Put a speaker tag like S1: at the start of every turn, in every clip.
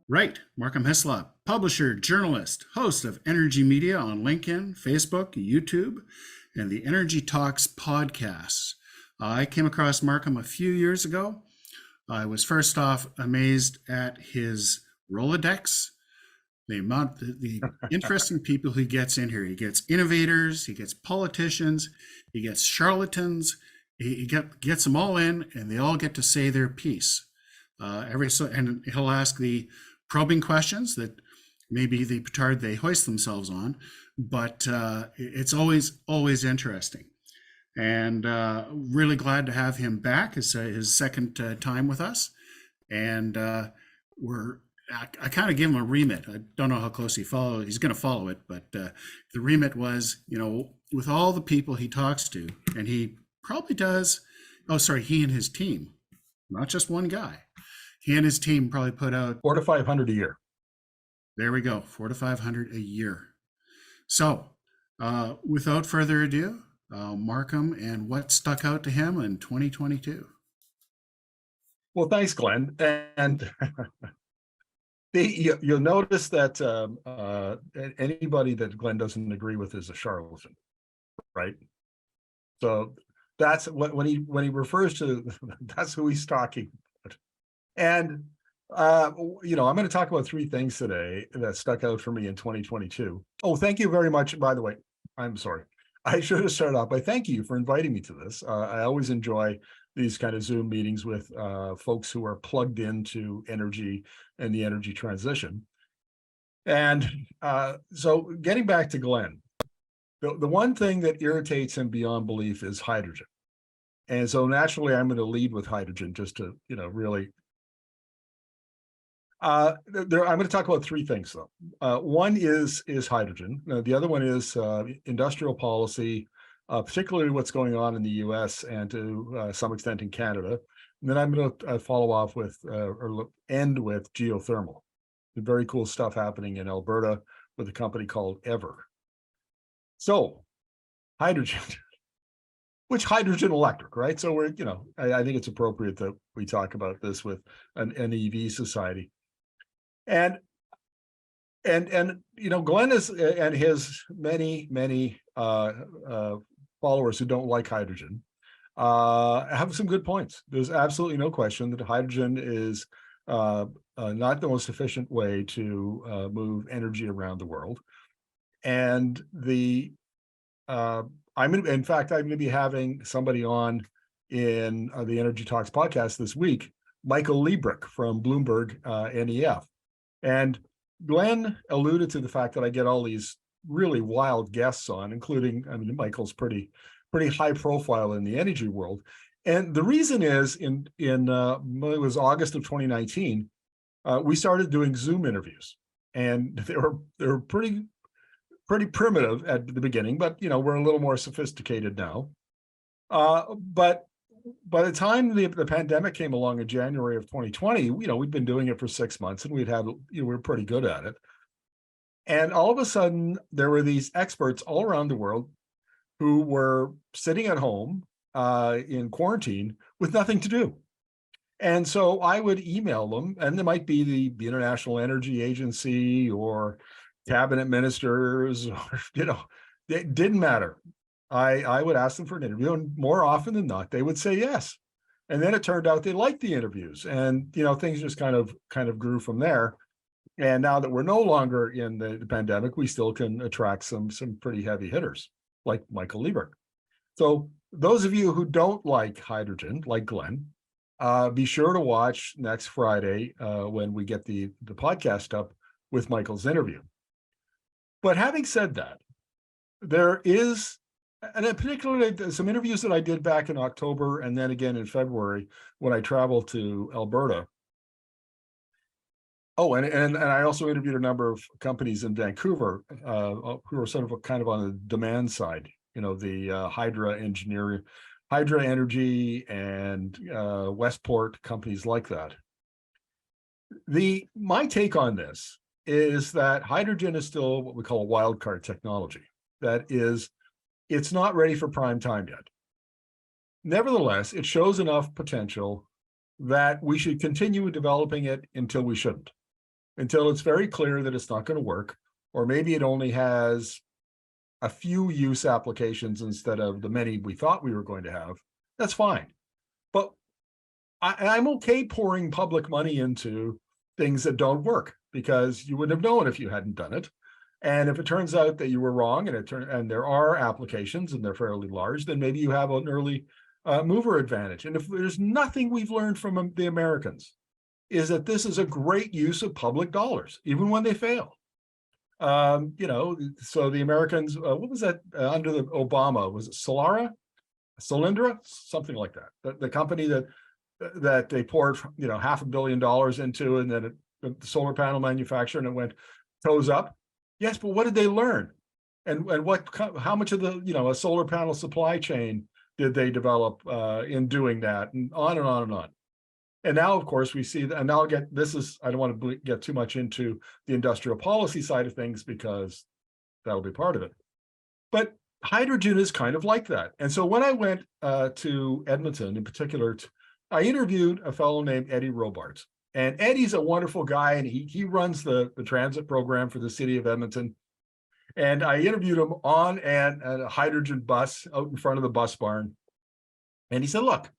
S1: Right, Markham Hislop, publisher, journalist, host of Energy Media on LinkedIn, Facebook, YouTube, and the Energy Talks podcast. I came across Markham a few years ago. I was first off amazed at his Rolodex, the interesting people he gets in here. He gets innovators, he gets politicians, he gets charlatans, gets them all in, and they all get to say their piece. And he'll ask the probing questions that maybe the petard they hoist themselves on, but it's always interesting. And really glad to have him back. It's his second time with us, and I kind of give him a remit. I don't know how close he's going to follow it, but the remit was, with all the people he talks to, and he probably does. Oh, sorry, he and his team, not just one guy. He and his team probably put out
S2: 400 to 500 a year.
S1: There we go, 400 to 500 a year. So, without further ado, Markham and what stuck out to him in 2022.
S2: Well, thanks, Glenn. And you'll notice that anybody that Glenn doesn't agree with is a charlatan, right? So that's when he refers to, that's who he's talking about. And I'm going to talk about three things today that stuck out for me in 2022. Oh, thank you very much. By the way, I'm sorry. I should have started off by thanking you for inviting me to this. I always enjoy these kind of Zoom meetings with folks who are plugged into energy and the energy transition. And so getting back to Glenn, the one thing that irritates him beyond belief is hydrogen. And so naturally, I'm going to lead with hydrogen just to, really. I'm going to talk about three things, though. One is hydrogen. The other one is industrial policy, particularly what's going on in the U.S. and to some extent in Canada. And then I'm going to follow off with or end with geothermal. The very cool stuff happening in Alberta with a company called Ever. So, hydrogen, which hydrogen electric, right? So we're, I think it's appropriate that we talk about this with an EV society. And Glenn is and his many followers who don't like hydrogen have some good points. There's absolutely no question that hydrogen is not the most efficient way to move energy around the world. And I'm going to be having somebody on in the Energy Talks podcast this week, Michael Liebrick from Bloomberg NEF. And Glenn alluded to the fact that I get all these really wild guests on, including, Michael's pretty high profile in the energy world. And the reason is it was August of 2019, we started doing Zoom interviews, and they were pretty primitive at the beginning, but we're a little more sophisticated now. But by the time the pandemic came along in January of 2020, we'd been doing it for 6 months, and we were pretty good at it. And all of a sudden, there were these experts all around the world who were sitting at home in quarantine with nothing to do. And so I would email them, and there might be the International Energy Agency or cabinet ministers, or it didn't matter. I would ask them for an interview, and more often than not, they would say yes. And then it turned out they liked the interviews, and things just kind of grew from there. And now that we're no longer in the pandemic, we still can attract some pretty heavy hitters like Michael Liebrick. So those of you who don't like hydrogen, like Glenn, be sure to watch next Friday when we get the podcast up with Michael's interview. But having said that, there is, and particularly some interviews that I did back in October and then again in February when I traveled to Alberta. Oh, and I also interviewed a number of companies in Vancouver who are sort of kind of on the demand side, the Hydra Energy and Westport, companies like that. My take on this is that hydrogen is still what we call a wildcard technology. That is, it's not ready for prime time yet. nevertheless, it shows enough potential that we should continue developing it until we shouldn't, until it's very clear that it's not going to work, or maybe it only has a few use applications instead of the many we thought we were going to have. That's fine. But I'm okay pouring public money into things that don't work, because you wouldn't have known if you hadn't done it. And if it turns out that you were wrong, and there are applications and they're fairly large, then maybe you have an early mover advantage. And if there's nothing we've learned from the Americans, is that this is a great use of public dollars, even when they fail. So the Americans, what was that under the Obama? Was it Solyndra, something like that? The company that they poured, $500 million into, and then the solar panel manufacturer, and it went toes up. Yes, but what did they learn? And how much of a solar panel supply chain did they develop in doing that, and on and on and on. And now, of course, we see that, and now I don't want to get too much into the industrial policy side of things, because that'll be part of it. But hydrogen is kind of like that. And so when I went to Edmonton in particular, I interviewed a fellow named Eddie Robart. And Eddie's a wonderful guy, and he runs the transit program for the city of Edmonton. And I interviewed him on a hydrogen bus out in front of the bus barn. And he said, look,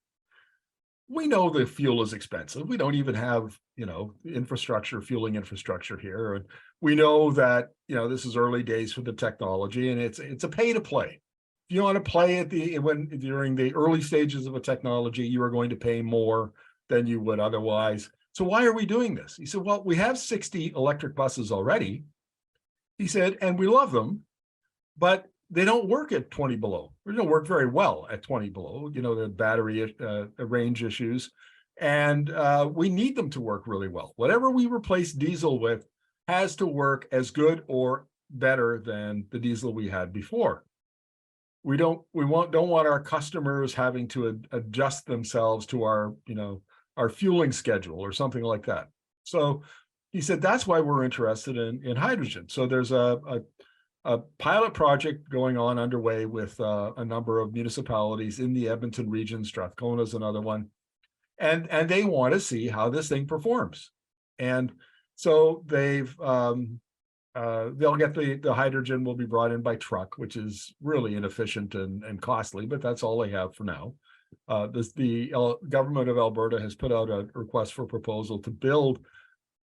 S2: we know the fuel is expensive. We don't even have, fueling infrastructure here. And we know that, this is early days for the technology, and it's a pay to play. If you want to play during the early stages of a technology, you are going to pay more than you would otherwise. So why are we doing this? He said, well, we have 60 electric buses already. He said, and we love them, but they don't work at 20 below. They don't work very well at 20 below, the battery range issues. And we need them to work really well. Whatever we replace diesel with has to work as good or better than the diesel we had before. We don't want our customers having to adjust themselves to our fueling schedule or something like that. So he said, that's why we're interested in hydrogen. So there's a pilot project going on underway with a number of municipalities in the Edmonton region. Strathcona is another one. And they want to see how this thing performs. And so they'll get the hydrogen will be brought in by truck, which is really inefficient and costly, but that's all they have for now. The government of Alberta has put out a request for proposal to build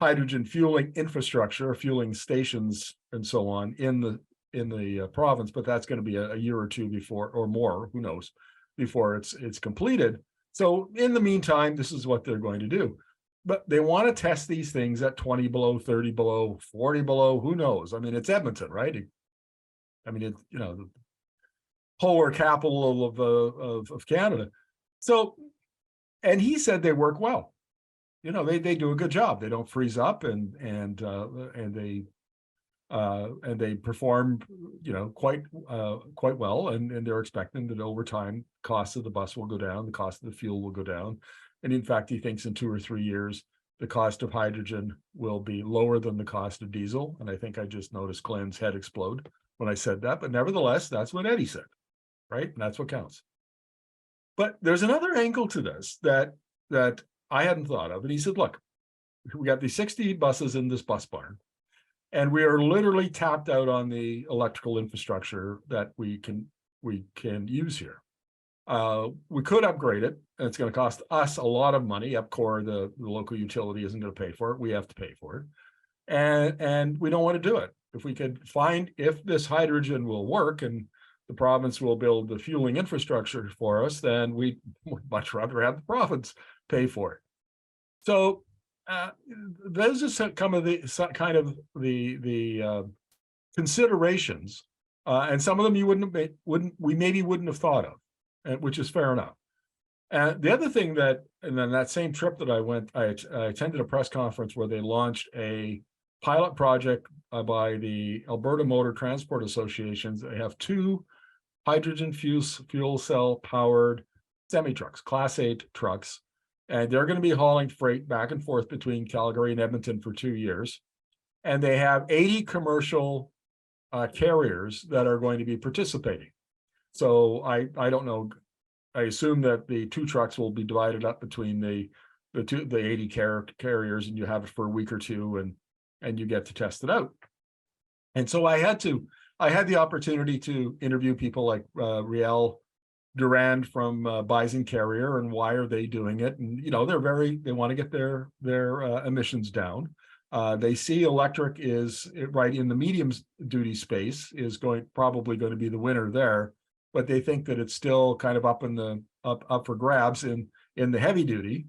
S2: hydrogen fueling infrastructure, fueling stations, and so on in the province, but that's going to be a year or two before, or more, who knows, before it's completed. So in the meantime, this is what they're going to do. But they want to test these things at 20 below, 30 below, 40 below, who knows? I mean, it's Edmonton, right? It's, the polar capital of Canada. So, and he said they work well. They do a good job. They don't freeze up, and they perform, quite well. And they're expecting that over time, cost of the bus will go down, the cost of the fuel will go down. And in fact, he thinks in 2 or 3 years, the cost of hydrogen will be lower than the cost of diesel. And I think I just noticed Glenn's head explode when I said that. But nevertheless, that's what Eddie said, right? And that's what counts. But there's another angle to this that I hadn't thought of. And he said, look, we got these 60 buses in this bus barn, and we are literally tapped out on the electrical infrastructure that we can use here. We could upgrade it, and it's going to cost us a lot of money. EPCOR, the local utility, isn't going to pay for it. We have to pay for it. And we don't want to do it. If we could find if this hydrogen will work and the province will build the fueling infrastructure for us, then we'd much rather have the province pay for it. So those are some the considerations, and some of them we maybe wouldn't have thought of, which is fair enough. And the other thing and then that same trip that I attended a press conference where they launched a pilot project by the Alberta Motor Transport Associations. They have 2 hydrogen fuel cell powered semi-trucks, Class 8 trucks. And they're going to be hauling freight back and forth between Calgary and Edmonton for 2 years. And they have 80 commercial carriers that are going to be participating. So I don't know I assume that the 2 trucks will be divided up between the 80 carriers, and you have it for a week or two, and you get to test it out. And so I had the opportunity to interview people like Riel Durand from Bison Carrier, and why are they doing it? And they want to get their emissions down. They see electric is right in the medium duty space is probably going to be the winner there, but they think that it's still kind of up for grabs in the heavy duty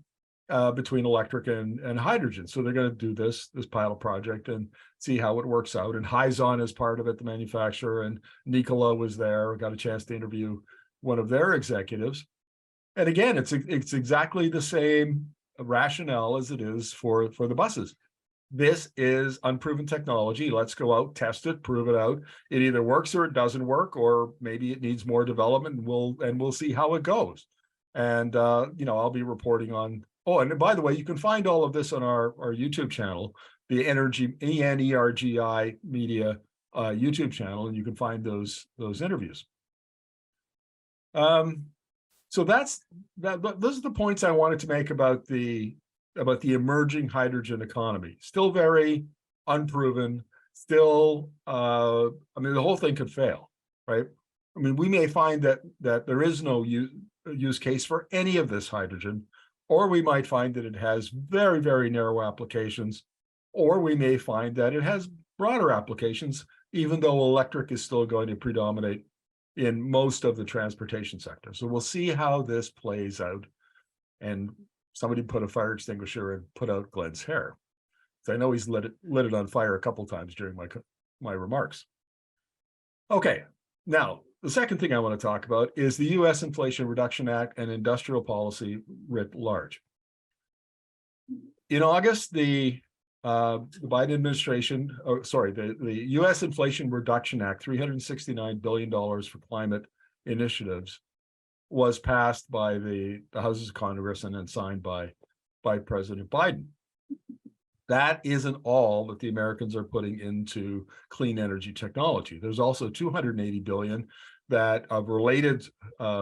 S2: between electric and hydrogen. So they're going to do this pilot project and see how it works out. And Hyzon is part of it, the manufacturer, and Nikola was there. Got a chance to interview one of their executives. And again, it's exactly the same rationale as it is for the buses. This is unproven technology. Let's go out, test it, prove it out. It either works or it doesn't work, or maybe it needs more development, and we'll see how it goes. And I'll be reporting on. Oh, and by the way, you can find all of this on our YouTube channel, the Energi.Media YouTube channel, and you can find those interviews. So those are the points I wanted to make about the emerging hydrogen economy. Still very unproven. Still, the whole thing could fail, right? I mean, we may find that there is no use case for any of this hydrogen, or we might find that it has very, very narrow applications, or we may find that it has broader applications, even though electric is still going to predominate in most of the transportation sector. So we'll see how this plays out. And somebody put a fire extinguisher and put out Glenn's hair. So I know he's lit it on fire a couple times during my remarks. Okay, now the second thing I want to talk about is the U.S. Inflation Reduction Act and industrial policy writ large. In August, the Biden administration, the U.S. Inflation Reduction Act, $369 billion for climate initiatives, was passed by the Houses of Congress and then signed by President Biden. That isn't all that the Americans are putting into clean energy technology. There's also $280 billion that of related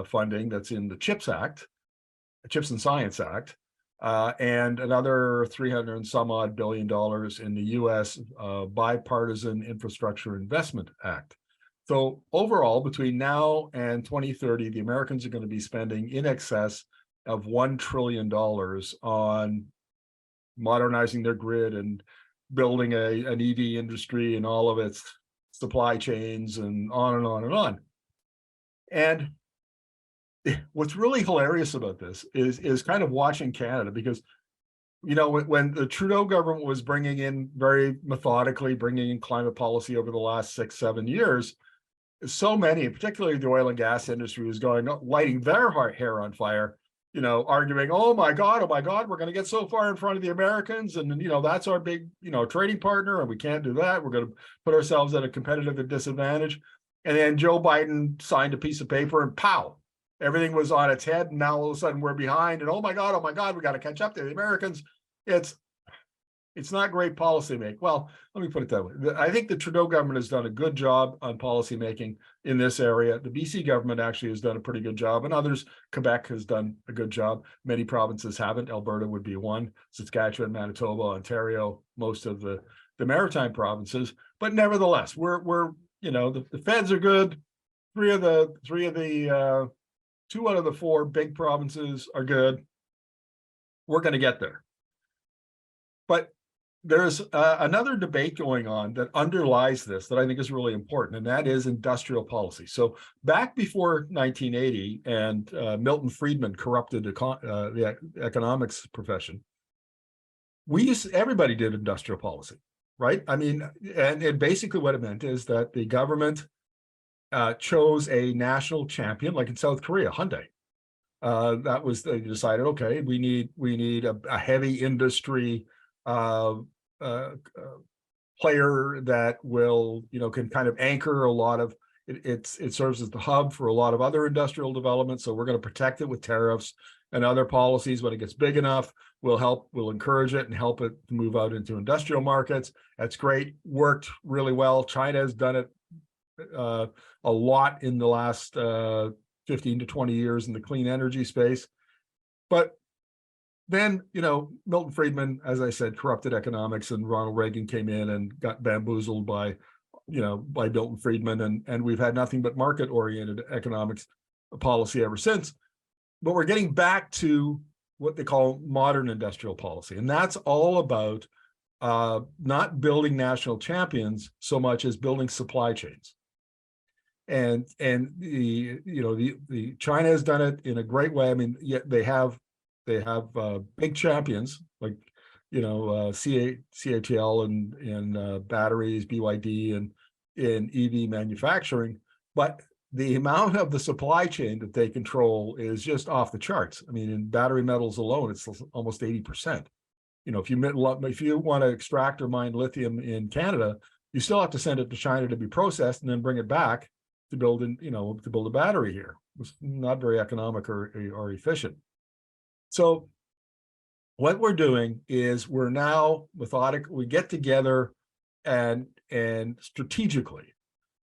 S2: funding that's in the CHIPS and Science Act, and another $300 and some odd billion in the U.S. Bipartisan Infrastructure Investment Act. So overall, between now and 2030, the Americans are going to be spending in excess of $1 trillion on modernizing their grid and building an EV industry and all of its supply chains and on and on and on. And what's really hilarious about this is kind of watching Canada, because when the Trudeau government was very methodically bringing in climate policy over the last 6-7 years, so many, particularly the oil and gas industry, was lighting their hair on fire, arguing, oh my God, we're going to get so far in front of the Americans, and that's our big trading partner, and we can't do that. We're going to put ourselves at a competitive disadvantage. And then Joe Biden signed a piece of paper, and pow, everything was on its head. And now all of a sudden we're behind, and oh my God, we got to catch up to the Americans. It's not great policy making. Well, let me put it that way. I think the Trudeau government has done a good job on policy making in this area. The BC government actually has done a pretty good job, and others, Quebec has done a good job. Many provinces haven't. Alberta would be one, Saskatchewan, Manitoba, Ontario, most of the maritime provinces. But nevertheless, the feds are good. Two out of the 4 big provinces are good. We're going to get there. But there's another debate going on that underlies this that I think is really important, and that is industrial policy. So back before 1980 and Milton Friedman corrupted the economics profession, everybody did industrial policy, right? I mean, and basically what it meant is that the government chose a national champion, like in South Korea, Hyundai. They decided, okay, we need a heavy industry player that will, can kind of anchor a lot of it serves as the hub for a lot of other industrial development. So we're going to protect it with tariffs and other policies. When it gets big enough, we'll encourage it and help it to move out into industrial markets. That's great. Worked really well. China has done it a lot in the last 15 15 to 20 years in the clean energy space. But then, Milton Friedman, as I said, corrupted economics, and Ronald Reagan came in and got bamboozled by Milton Friedman, and we've had nothing but market-oriented economics policy ever since. But we're getting back to what they call modern industrial policy, and that's all about not building national champions so much as building supply chains. And the China has done it in a great way. I mean, they have big champions like CATL and batteries, BYD, and in EV manufacturing, but the amount of the supply chain that they control is just off the charts. I mean, in battery metals alone, it's almost 80%. If you want to extract or mine lithium in Canada, you still have to send it to China to be processed and then bring it back to build a battery here. It's not very economic or efficient. So what we're doing is we're now methodical. We get together and strategically,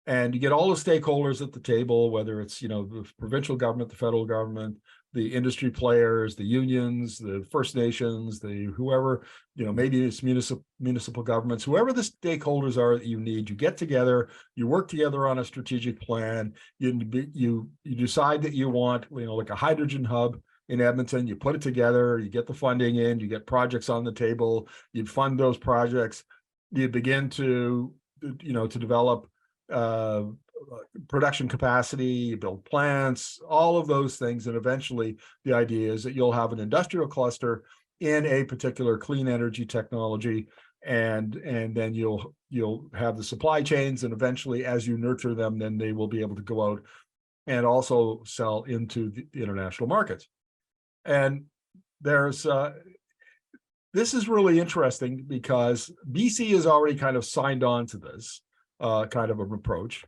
S2: and you get all the stakeholders at the table, whether it's the provincial government, the federal government, the industry players, the unions, the First Nations, the whoever, maybe it's municipal governments, whoever the stakeholders are that you need. You get together, you work together on a strategic plan. You decide that you want like a hydrogen hub in Edmonton. You put it together, you get the funding in, you get projects on the table, you fund those projects, you begin to develop production capacity, you build plants, all of those things, and eventually the idea is that you'll have an industrial cluster in a particular clean energy technology, and then you'll have the supply chains, and eventually, as you nurture them, then they will be able to go out and also sell into the international markets. And there's this is really interesting because BC has already kind of signed on to this kind of an approach.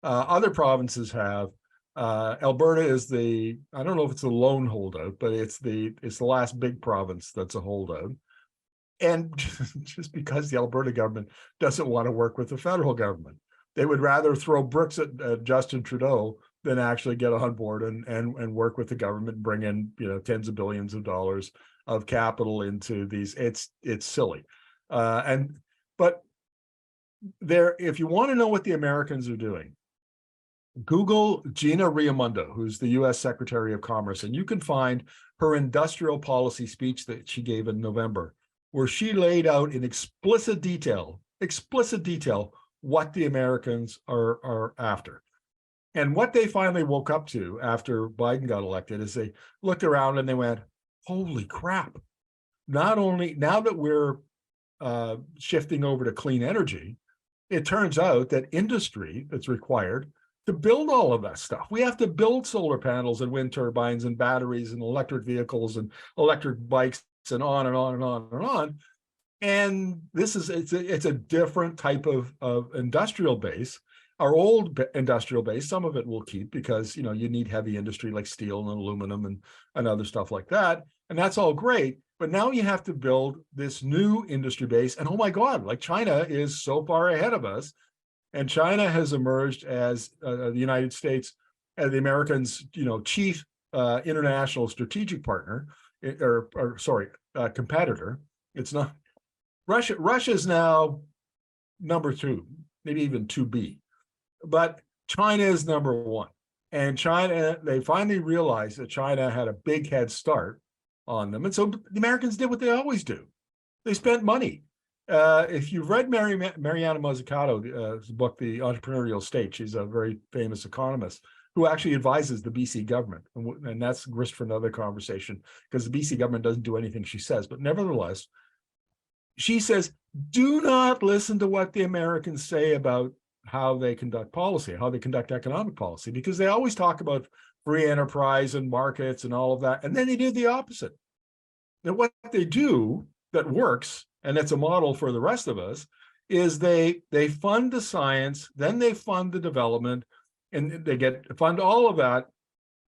S2: Other provinces have. Alberta is I don't know if it's a lone holdout, but it's the last big province that's a holdout. And just because the Alberta government doesn't want to work with the federal government, they would rather throw bricks at Justin Trudeau than actually get on board and work with the government and bring in tens of billions of dollars of capital into these. It's silly, but if you want to know what the Americans are doing, Google Gina Raimondo, who's the U.S. Secretary of Commerce, and you can find her industrial policy speech that she gave in November, where she laid out in explicit detail what the Americans are after. And what they finally woke up to after Biden got elected is they looked around and they went, holy crap. Not only now that we're shifting over to clean energy, it turns out that industry that's required to build all of that stuff. We have to build solar panels and wind turbines and batteries and electric vehicles and electric bikes and on and on and on and on. And it's a different type of industrial base. Our old industrial base, some of it will keep because you need heavy industry like steel and aluminum and other stuff like that. And that's all great. But now you have to build this new industry base. And oh my God, like China is so far ahead of us. And China has emerged as the United States, as the Americans, chief international strategic partner, competitor. It's not Russia. Russia's now number 2, maybe even 2B, but China is number 1. And China, they finally realized that China had a big head start on them. And so the Americans did what they always do. They spent money. If you've read Mariana Mazzucato's book, The Entrepreneurial State, she's a very famous economist who actually advises the BC government. And that's grist for another conversation because the BC government doesn't do anything she says. But nevertheless, she says, do not listen to what the Americans say about how they conduct policy, how they conduct economic policy, because they always talk about free enterprise and markets and all of that. And then they do the opposite. And what they do that works, and it's a model for the rest of us, is they fund the science, then they fund the development, and they fund all of that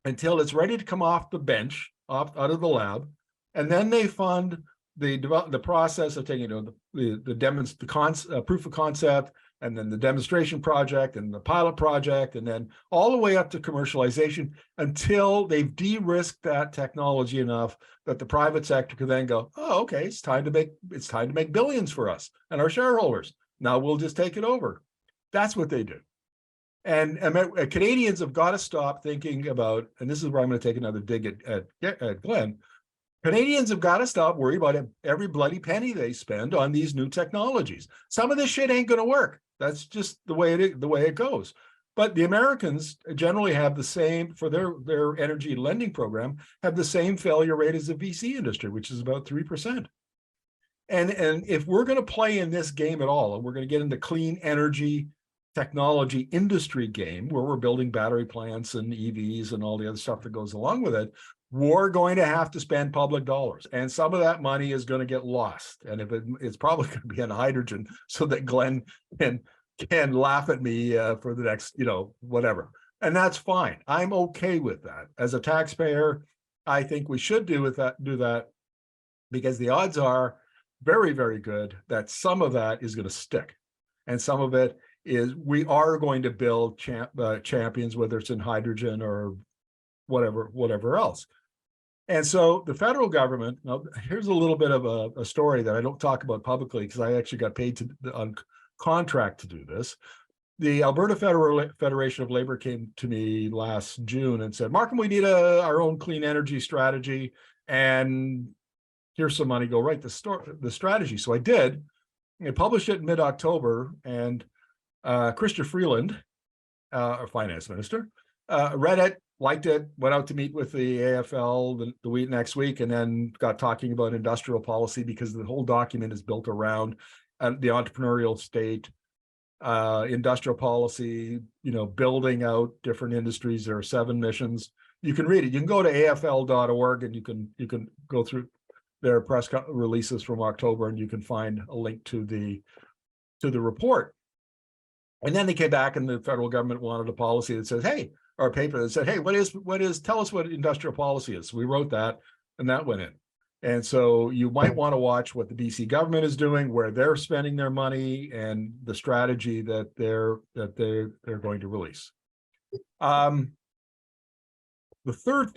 S2: until it's ready to come off the bench, out of the lab, and then they fund the process of taking the proof of concept, and then the demonstration project and the pilot project, and then all the way up to commercialization until they've de-risked that technology enough that the private sector can then go, oh, okay, it's time to make billions for us and our shareholders. Now we'll just take it over. That's what they do. And Canadians have got to stop thinking about, and this is where I'm going to take another dig at Glenn. Canadians have got to stop worrying about every bloody penny they spend on these new technologies. Some of this shit ain't going to work. That's just the way it goes. But the Americans generally have the same, for their energy lending program, have the same failure rate as the VC industry, which is about 3%. And if we're going to play in this game at all, and we're going to get into clean energy technology industry game where we're building battery plants and EVs and all the other stuff that goes along with it, we're going to have to spend public dollars, and some of that money is going to get lost. And if it's probably going to be on hydrogen, so that Glenn can laugh at me for the next, whatever. And that's fine. I'm okay with that. As a taxpayer, I think we should do that because the odds are very, very good that some of that is going to stick, and some of it is we are going to build champions, whether it's in hydrogen or whatever else. And so the federal government, now here's a little bit of a story that I don't talk about publicly because I actually got paid on contract to do this. The Alberta Federation of Labor came to me last June and said, Markham, we need our own clean energy strategy, and here's some money, go write the strategy. So I did. I published it in mid-October, and Chrystia Freeland, our finance minister, read it, liked it, went out to meet with the AFL the week next week, and then got talking about industrial policy because the whole document is built around the entrepreneurial state, industrial policy, building out different industries. There are 7 missions. You can read it. You can go to afl.org and you can go through their press releases from October, and you can find a link to the report. And then they came back, and the federal government wanted a policy that says, hey, or a paper that said, hey, tell us what industrial policy is. So we wrote that, and that went in. And so you might want to watch what the BC government is doing, where they're spending their money, and the strategy that they're going to release. The third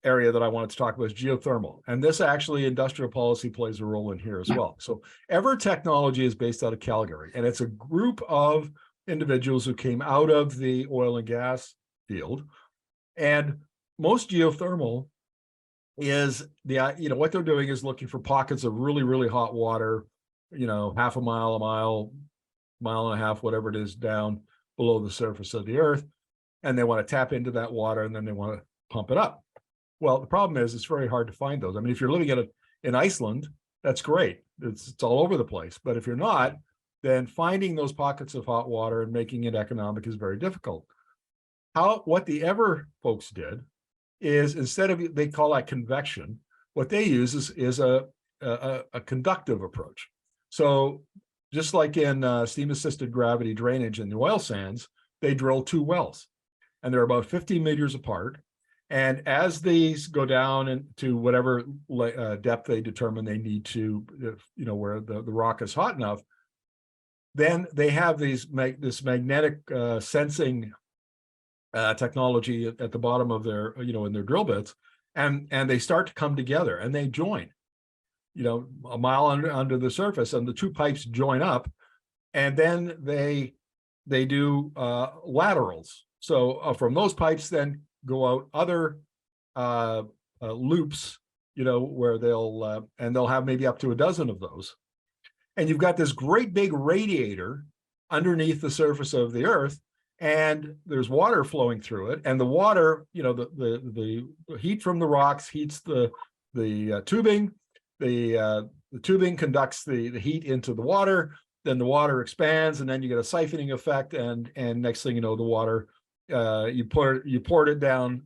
S2: area that I wanted to talk about is geothermal. And this actually, industrial policy plays a role in here as well. So Ever Technology is based out of Calgary, and it's a group of individuals who came out of the oil and gas field. And most geothermal is what they're doing is looking for pockets of really, really hot water, half a mile, mile and a half, whatever it is, down below the surface of the earth. And they want to tap into that water, and then they want to pump it up. Well, the problem is it's very hard to find those. I mean, if you're living in Iceland, that's great. It's all over the place. But if you're not, then finding those pockets of hot water and making it economic is very difficult. What the Ever folks did is, instead of, they call that convection, what they use is a conductive approach. So just like in steam-assisted gravity drainage in the oil sands, they drill 2 wells, and they're about 50 meters apart. And as these go down into whatever depth they determine they need to, where the rock is hot enough, then they have this magnetic sensing technology at the bottom of their, in their drill bits, and they start to come together, and they join, a mile under the surface, and the 2 pipes join up, and then they do laterals. So from those pipes then go out other loops, where they'll have maybe up to a dozen of those. And you've got this great big radiator underneath the surface of the earth, and there's water flowing through it. And the water, the heat from the rocks heats the tubing. The tubing conducts the heat into the water. Then the water expands, and then you get a siphoning effect. And next thing you know, the water, you poured it down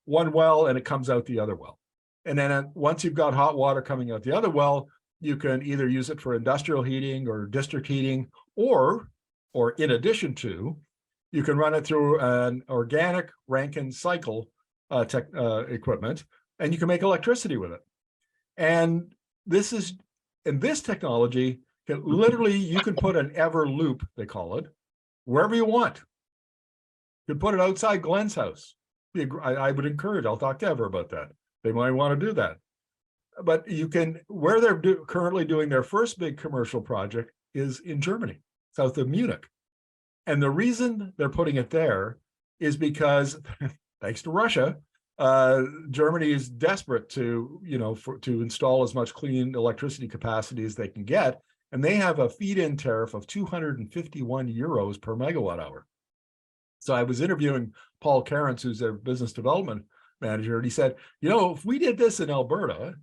S2: one well, and it comes out the other well. And then once you've got hot water coming out the other well, you can either use it for industrial heating or district heating, or in addition to, you can run it through an organic Rankine cycle equipment, and you can make electricity with it. And this technology Literally, you can put an ever loop, they call it, wherever you want. You could put it outside Glenn's house. I would encourage, I'll talk to Ever about that. They might want to do that. But you can, where they're currently doing their first big commercial project is in Germany, south of Munich. And the reason they're putting it there is because, thanks to Russia, Germany is desperate to, to install as much clean electricity capacity as they can get. And they have a feed-in tariff of 251 euros per megawatt hour. So I was interviewing Paul Carens, who's their business development manager, and he said, if we did this in Alberta,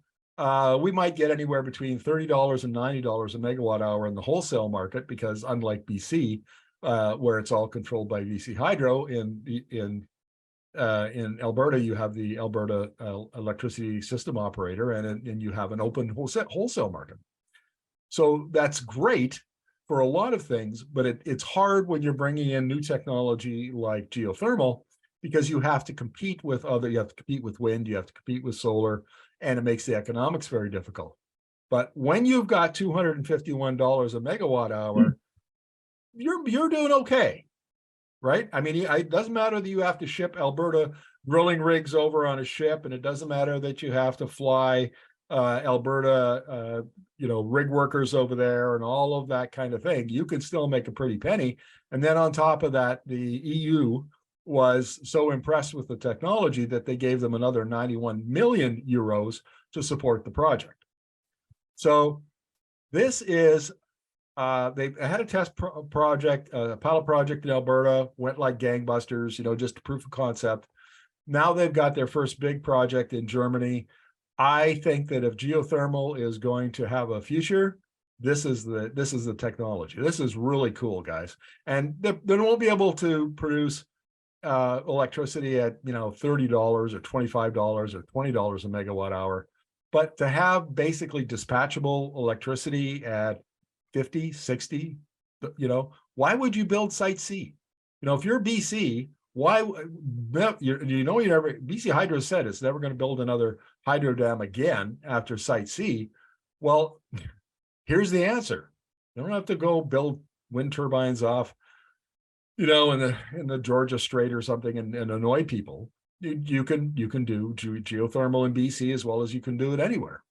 S2: we might get anywhere between $30 and $90 a megawatt hour in the wholesale market, because unlike BC, where it's all controlled by BC Hydro, in Alberta, you have the Alberta Electricity System Operator, and you have an open wholesale market. So that's great for a lot of things, but it's hard when you're bringing in new technology like geothermal, because you have to compete with you have to compete with wind, you have to compete with solar, and it makes the economics very difficult. But when you've got $251 a megawatt hour, you're doing okay, right? I mean, it doesn't matter that you have to ship Alberta drilling rigs over on a ship, and it doesn't matter that you have to fly Alberta, rig workers over there and all of that kind of thing. You can still make a pretty penny. And then on top of that, the EU was so impressed with the technology that they gave them another 91 million euros to support the project. So this is, they had a test project, a pilot project in Alberta, went like gangbusters, just a proof of concept. Now they've got their first big project in Germany. I think that if geothermal is going to have a future, this is the technology. This is really cool, guys. And they won't be able to produce electricity at $30 or $25 or $20 a megawatt hour, but to have basically dispatchable electricity at 50, 60, why would you build Site C? If you're BC, why BC Hydro said it's never going to build another hydro dam again after Site C. Well, here's the answer. You don't have to go build wind turbines off, in the Georgia Strait or something and annoy people. You can do geothermal in BC as well as you can do it anywhere.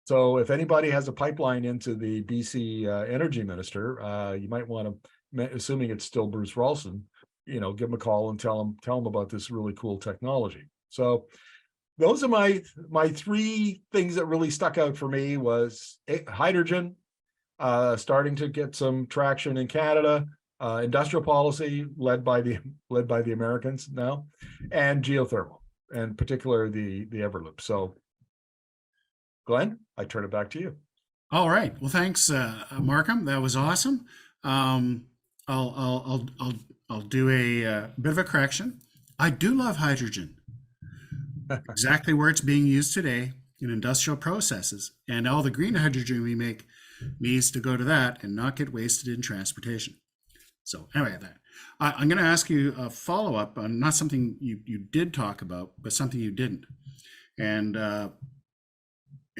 S2: So if anybody has a pipeline into the BC energy minister, you might want to, assuming it's still Bruce Ralston, give him a call and tell him about this really cool technology. So those are my three things that really stuck out for me: was hydrogen, starting to get some traction in Canada, industrial policy led by the Americans now, and geothermal, and particularly the Everloop. So Glenn, I turn it back to you.
S1: All right. Well, thanks, Markham. That was awesome. I'll do a bit of a correction. I do love hydrogen. Exactly where it's being used today in industrial processes, and all the green hydrogen we make needs to go to that and not get wasted in transportation. So anyway, I'm going to ask you a follow-up on not something you did talk about, but something you didn't. And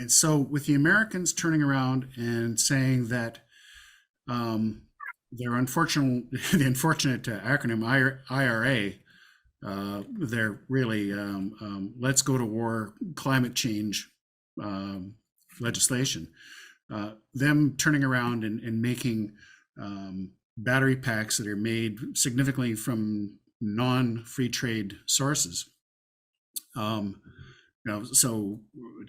S1: so with the Americans turning around and saying that their unfortunate, the unfortunate acronym IRA, they're really let's go to war climate change legislation, them turning around and making battery packs that are made significantly from non-free trade sources. So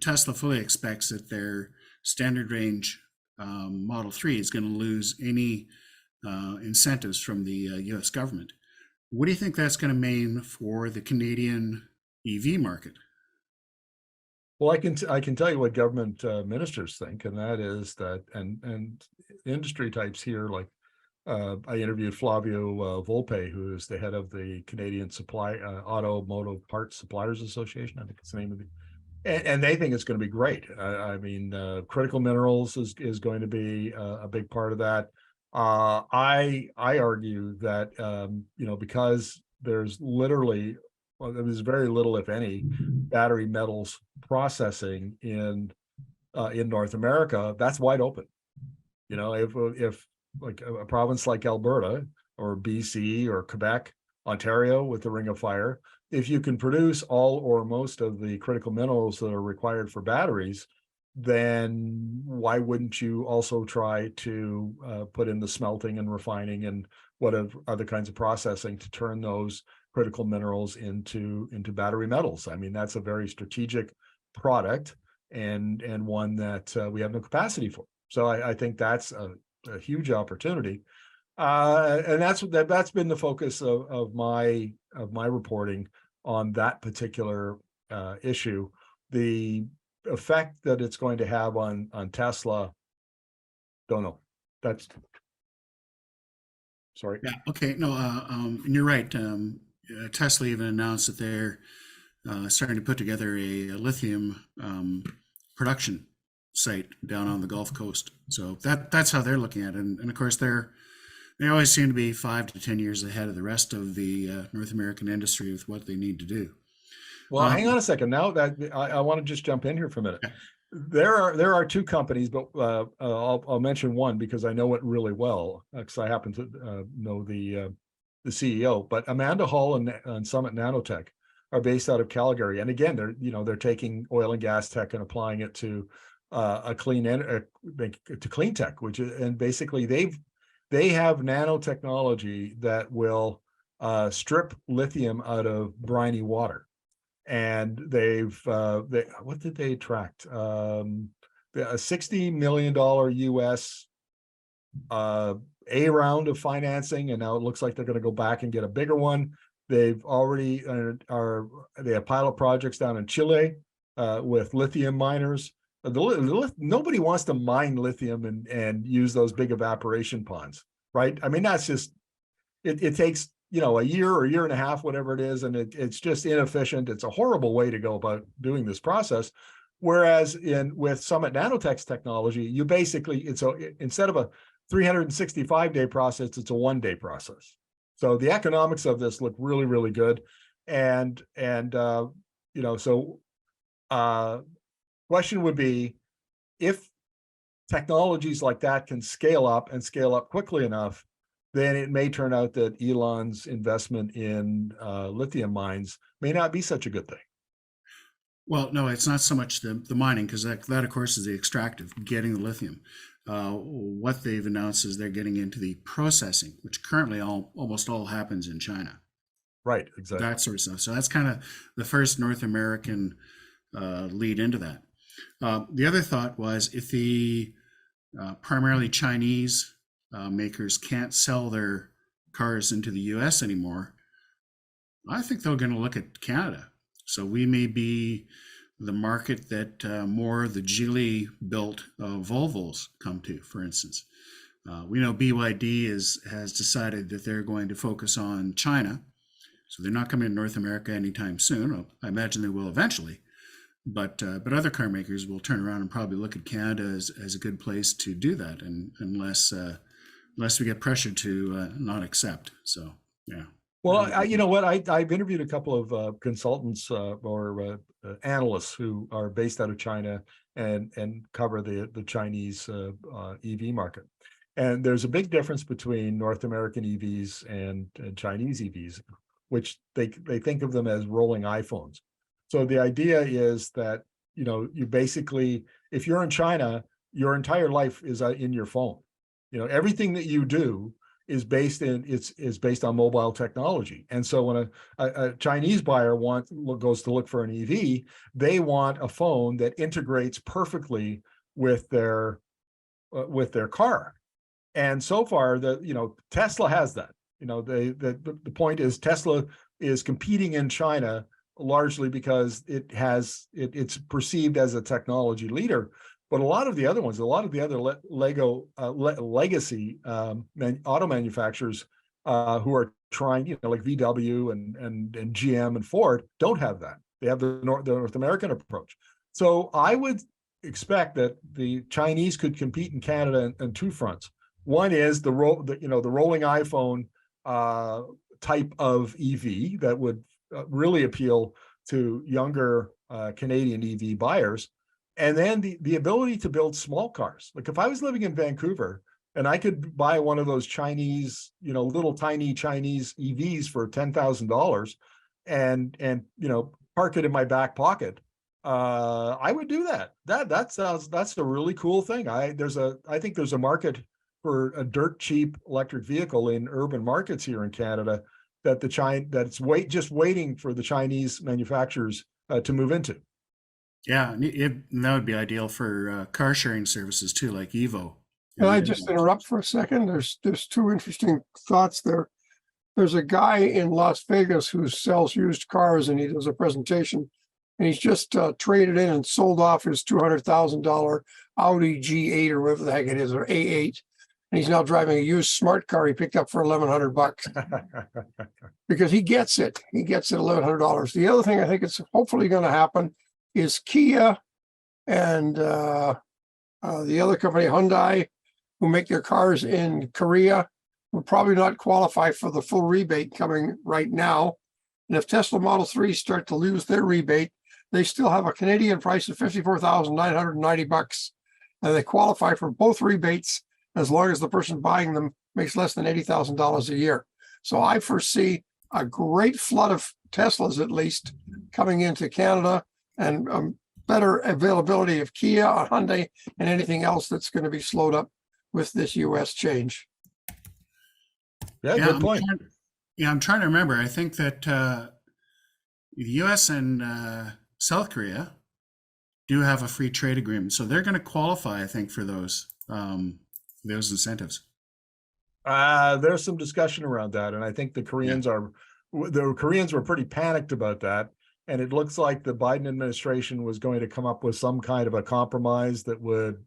S1: Tesla fully expects that their standard range Model 3 is going to lose any incentives from the US government. What do you think that's going to mean for the Canadian EV market?
S2: Well, I can tell you what government ministers think, and that is that, and industry types here, like I interviewed Flavio Volpe, who is the head of the Canadian Automotive Parts Suppliers Association, I think it's the name of it, and they think it's going to be great. I mean, critical minerals is going to be a big part of that. I argue that because there's very little, if any, battery metals processing in North America, that's wide open. If like a province like Alberta or BC or Quebec, Ontario with the Ring of Fire, if you can produce all or most of the critical minerals that are required for batteries, then why wouldn't you also try to put in the smelting and refining and what other kinds of processing to turn those critical minerals into battery metals? I mean, that's a very strategic product and one that we have no capacity for. So I think that's a huge opportunity, and that's been the focus of my reporting on that particular issue. The effect that it's going to have on Tesla, don't know. That's sorry.
S1: Yeah. Okay. No. And you're right. Tesla even announced that they're starting to put together a lithium production site down on the Gulf Coast. So that's how they're looking at it. And of course, they always seem to be 5 to 10 years ahead of the rest of the North American industry with what they need to do.
S2: Well, hang on a second. Now that I want to just jump in here for a minute.
S1: Yeah.
S2: There are two companies, but I'll mention one because I know it really well because I happen to know the CEO. But Amanda Hall and Summit Nanotech are based out of Calgary, and again, they're taking oil and gas tech and applying it to clean tech, which is, and basically they have nanotechnology that will strip lithium out of briny water. And what did they attract? A $60 million US A round of financing, and now it looks like they're going to go back and get a bigger one. They've already they have pilot projects down in Chile with lithium miners. Nobody wants to mine lithium and use those big evaporation ponds, right? I mean, that's just it takes a year or a year and a half, whatever it is, and it's just inefficient. It's a horrible way to go about doing this process. Whereas with Summit Nanotech's technology, you basically instead of a 365-day process, it's a 1-day process. So the economics of this look really, really good, and question would be, if technologies like that can scale up and scale up quickly enough, then it may turn out that Elon's investment in lithium mines may not be such a good thing.
S1: Well, no, it's not so much the mining, because that, of course, is the extractive, getting the lithium. What they've announced is they're getting into the processing, which currently almost all happens in China.
S2: Right, exactly.
S1: That sort of stuff. So that's kind of the first North American lead into that. The other thought was, if the primarily Chinese makers can't sell their cars into the US anymore, I think they're going to look at Canada. So we may be the market that more of the Geely built Volvos come to, for instance. We know BYD has decided that they're going to focus on China. So they're not coming to North America anytime soon. I imagine they will eventually. But other car makers will turn around and probably look at Canada as a good place to do that, and unless we get pressured to not accept. So, yeah.
S2: Well, you know what? I've interviewed a couple of consultants or analysts who are based out of China and cover the Chinese EV market. And there's a big difference between North American EVs and Chinese EVs, which they think of them as rolling iPhones. So the idea is that, you basically, if you're in China, your entire life is in your phone. Everything that you do is based on mobile technology. And so when a Chinese buyer goes to look for an EV, they want a phone that integrates perfectly with their car. And so far, Tesla has that. The point is, Tesla is competing in China largely because it's perceived as a technology leader. But a lot of the other legacy auto manufacturers who are trying, like VW and GM and Ford, don't have that. They have the North American approach. So I would expect that the Chinese could compete in Canada on two fronts. One is the rolling iPhone type of EV that would really appeal to younger Canadian EV buyers. And then the ability to build small cars. Like if I was living in Vancouver and I could buy one of those Chinese, little tiny Chinese EVs for $10,000 and park it in my back pocket, I would do that. That's a really cool thing. I think there's a market for a dirt cheap electric vehicle in urban markets here in Canada that's just waiting for the Chinese manufacturers to move into.
S1: Yeah, and that would be ideal for car sharing services too, like Evo.
S3: Can I just interrupt for a second? There's two interesting thoughts there. There's a guy in Las Vegas who sells used cars, and he does a presentation, and he's just traded in and sold off his $200,000 Audi G8 or whatever the heck it is, or A8, and he's now driving a used smart car he picked up for $1,100 because he gets it. He gets it $1,100. The other thing I think is hopefully going to happen is Kia and the other company, Hyundai, who make their cars in Korea, will probably not qualify for the full rebate coming right now. And if Tesla Model 3s start to lose their rebate, they still have a Canadian price of $54,990, and they qualify for both rebates as long as the person buying them makes less than $80,000 a year. So I foresee a great flood of Teslas, at least, coming into Canada, and better availability of Kia, Hyundai, and anything else that's going to be slowed up with this U.S. change.
S2: Yeah, good point.
S1: I'm trying to remember. I think that the U.S. and South Korea do have a free trade agreement, so they're going to qualify, I think, for those incentives.
S2: There's some discussion around that, and I think the Koreans were pretty panicked about that. And it looks like the Biden administration was going to come up with some kind of a compromise that would,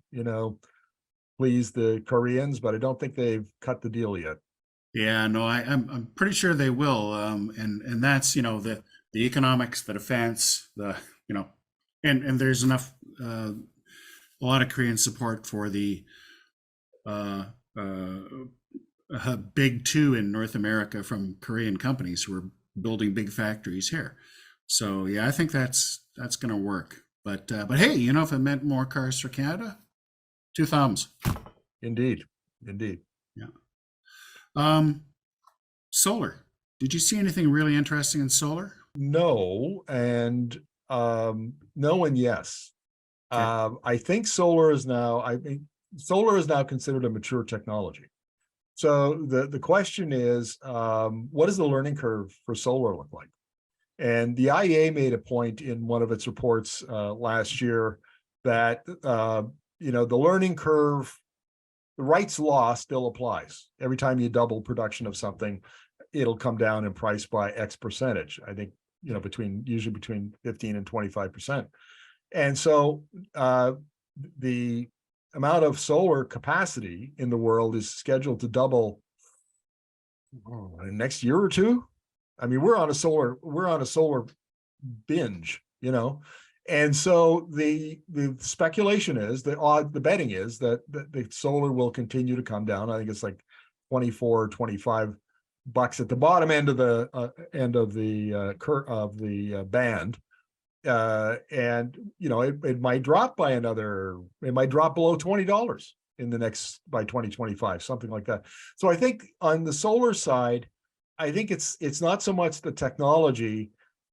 S2: please the Koreans, but I don't think they've cut the deal yet.
S1: Yeah, no, I'm pretty sure they will. And that's, the economics, the defense, and there's enough, a lot of Korean support for the big two in North America from Korean companies who are building big factories here. So yeah, I think that's going to work. But hey, if it meant more cars for Canada, two thumbs.
S2: Indeed.
S1: Yeah. Solar. Did you see anything really interesting in solar?
S2: No, and no, and yes.
S1: Okay.
S2: I think solar is now considered a mature technology. So the question is, what does the learning curve for solar look like? And the IEA made a point in one of its reports last year that the learning curve, the Wright's law still applies. Every time you double production of something, it'll come down in price by X percentage. I think usually between 15 and 25%. And so the amount of solar capacity in the world is scheduled to double in the next year or two. I mean, we're on a solar binge, and so the speculation is the betting is that the solar will continue to come down. I think it's like 24 or 25 bucks at the bottom end of the band, and it might drop by it might drop below $20 by 2025, something like that. So I think on the solar side, I think it's not so much the technology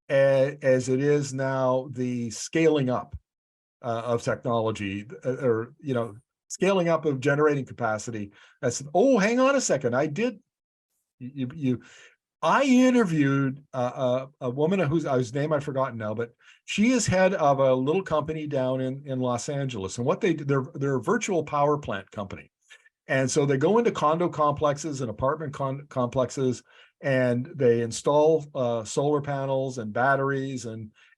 S2: as it is now the scaling up of technology, or scaling up of generating capacity. Hang on a second, I interviewed a woman whose name I've forgotten now, but she is head of a little company down in Los Angeles, and what they're a virtual power plant company. And so they go into condo complexes and apartment complexes, and they install solar panels and batteries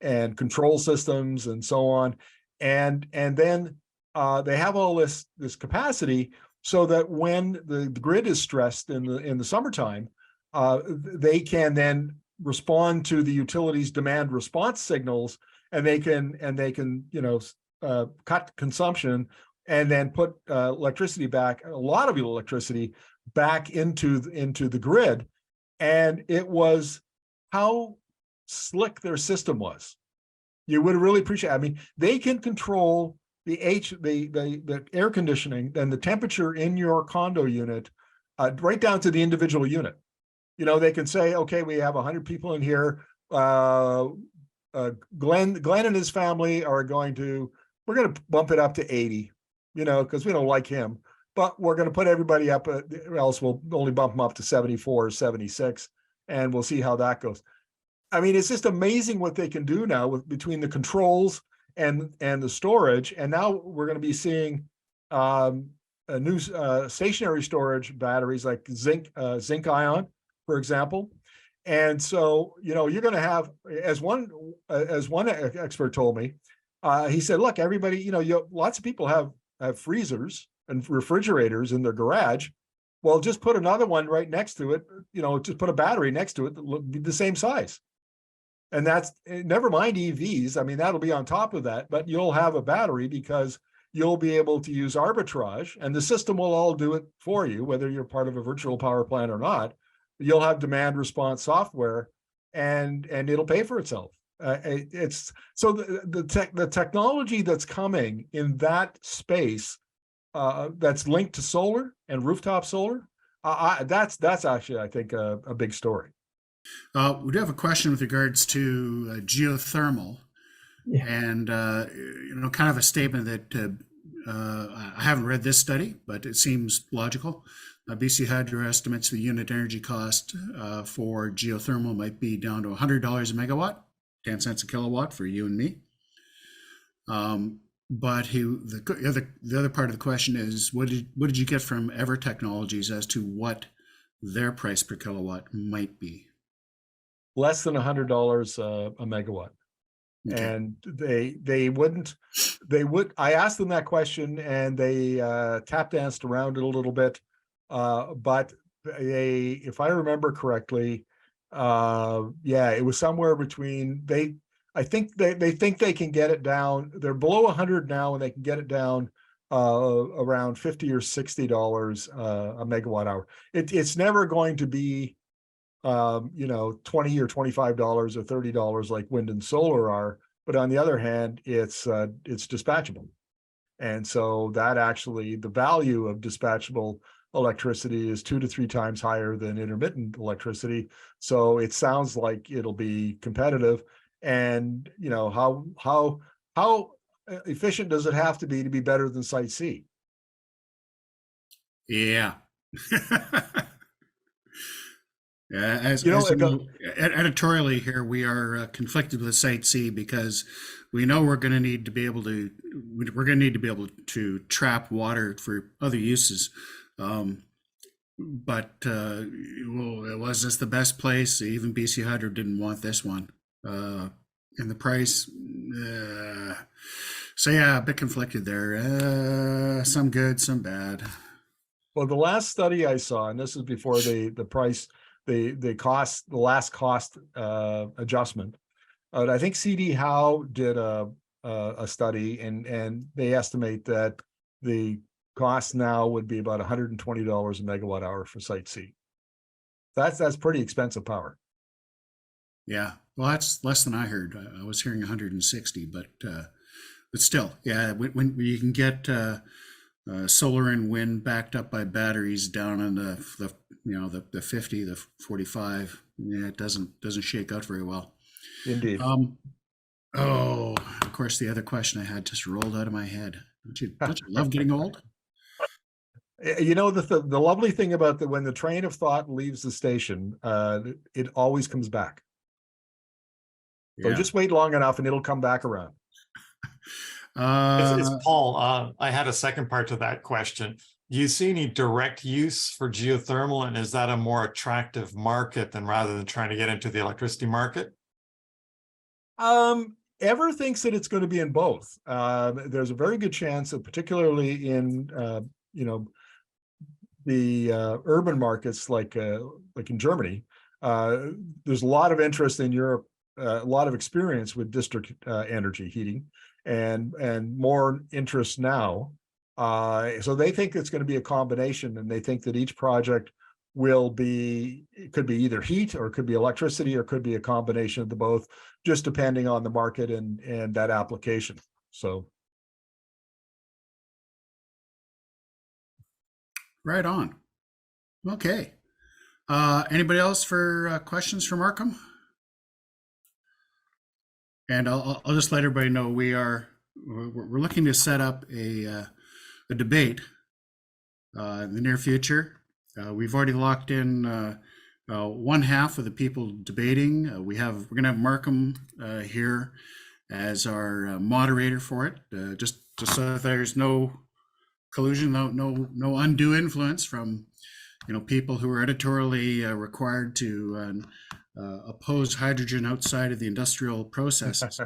S2: and control systems and so on. And then they have all this capacity so that when the grid is stressed in the summertime, they can then respond to the utilities' demand response signals, and they can cut consumption and then put electricity back, a lot of electricity back into the grid. And it was how slick their system was. You would really appreciate it. I mean, they can control the air conditioning and the temperature in your condo unit, right down to the individual unit. You know, they can say, okay, we have 100 people in here. Glenn and his family are going to, we're going to bump it up to 80, you know, because we don't like him, but we're going to put everybody up, else we'll only bump them up to 74 or 76, and we'll see how that goes. I mean, it's just amazing what they can do now between the controls and the storage. And now we're going to be seeing a new stationary storage batteries like zinc ion, for example. And so, you know, you're going to have, as one expert told me, he said, look, everybody, you know, lots of people have freezers and refrigerators in their garage. Well, just put another one right next to it, you know, just put a battery next to it that will be the same size. And that's, never mind EVs. I mean, that'll be on top of that, but you'll have a battery because you'll be able to use arbitrage, and the system will all do it for you, whether you're part of a virtual power plant or not. You'll have demand response software, and it'll pay for itself. It's so the technology that's coming in that space, that's linked to solar and rooftop solar. That's actually, I think, a big story.
S1: We do have a question with regards to geothermal, and you know, kind of a statement that I haven't read this study, but it seems logical. BC Hydro estimates the unit energy cost for geothermal might be down to $100 a megawatt, 10 cents a kilowatt for you and me. But the other part of the question is, what did you get from Ever Technologies as to what their price per kilowatt might be?
S2: Less than $100 a megawatt. Okay. And they would, I asked them that question, and they tap danced around it a little bit. But if I remember correctly, yeah, it was somewhere between, I think they think they can get it down. They're below 100 now, and they can get it down around $50 or $60 a megawatt hour. It's never going to be, you know, $20 or $25 or $30 like wind and solar are. But on the other hand, it's dispatchable. And so that actually, the value of dispatchable electricity is 2 to 3 times higher than intermittent electricity. So it sounds like it'll be competitive. And, you know, how efficient does it have to be better than Site C?
S1: Yeah. As
S2: You know,
S1: you know, editorially here, we are conflicted with Site C because we know we're going to need to be able to trap water for other uses. But was this the best place? Even BC Hydro didn't want this one, and the price. So yeah, a bit conflicted there. Some good, some bad.
S2: Well, the last study I saw, and this is before the price. The last cost adjustment. I think CD Howe did a study, and they estimate that the cost now would be about $120 a megawatt hour for Site C. That's pretty expensive power.
S1: Yeah, well, that's less than I heard. I was hearing 160, but still, yeah, when you can get solar and wind backed up by batteries down in the 50, the 45, yeah, it doesn't shake out very well.
S2: Indeed.
S1: Oh, of course, the other question I had just rolled out of my head. Don't you love getting old?
S2: You know, the lovely thing about when the train of thought leaves the station, it always comes back. So just wait long enough and it'll come back around.
S4: It's Paul. I had a second part to that question. Do you see any direct use for geothermal, and is that a more attractive market than rather than trying to get into the electricity market?
S2: Ever thinks that it's going to be in both. There's a very good chance that, particularly in you know, the urban markets like in Germany, there's a lot of interest in Europe, a lot of experience with district energy heating, and more interest now. So they think it's going to be a combination, and they think that each project it could be either heat, or it could be electricity, or it could be a combination of the both, just depending on the market and that application. So.
S1: Right on. Okay. Anybody else for questions for Markham? And I'll just let everybody know we're looking to set up a debate in the near future. We've already locked in one half of the people debating. We're going to have Markham here as our moderator for it, just so that there's no collusion, no undue influence from people who are editorially required to oppose hydrogen outside of the industrial processes.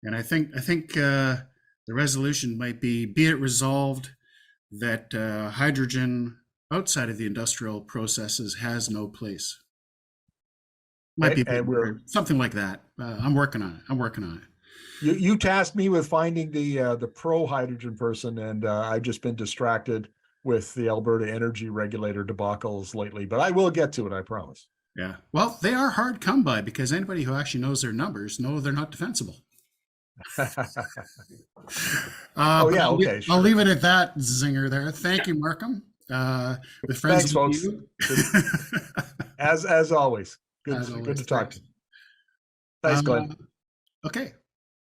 S1: And I think the resolution might be it resolved that hydrogen outside of the industrial processes has no place. Might be something like that. I'm working on it.
S2: You tasked me with finding the pro hydrogen person, and I've just been distracted with the Alberta energy regulator debacles lately, but I will get to it, I promise.
S1: Yeah. Well, they are hard come by, because anybody who actually knows their numbers know they're not defensible.
S2: Oh yeah, okay.
S1: I'll leave it at that zinger there. Thank you, Markham. With friends.
S2: Thanks, folks. As always. Good to talk to you. Thanks, Glenn.
S1: Okay.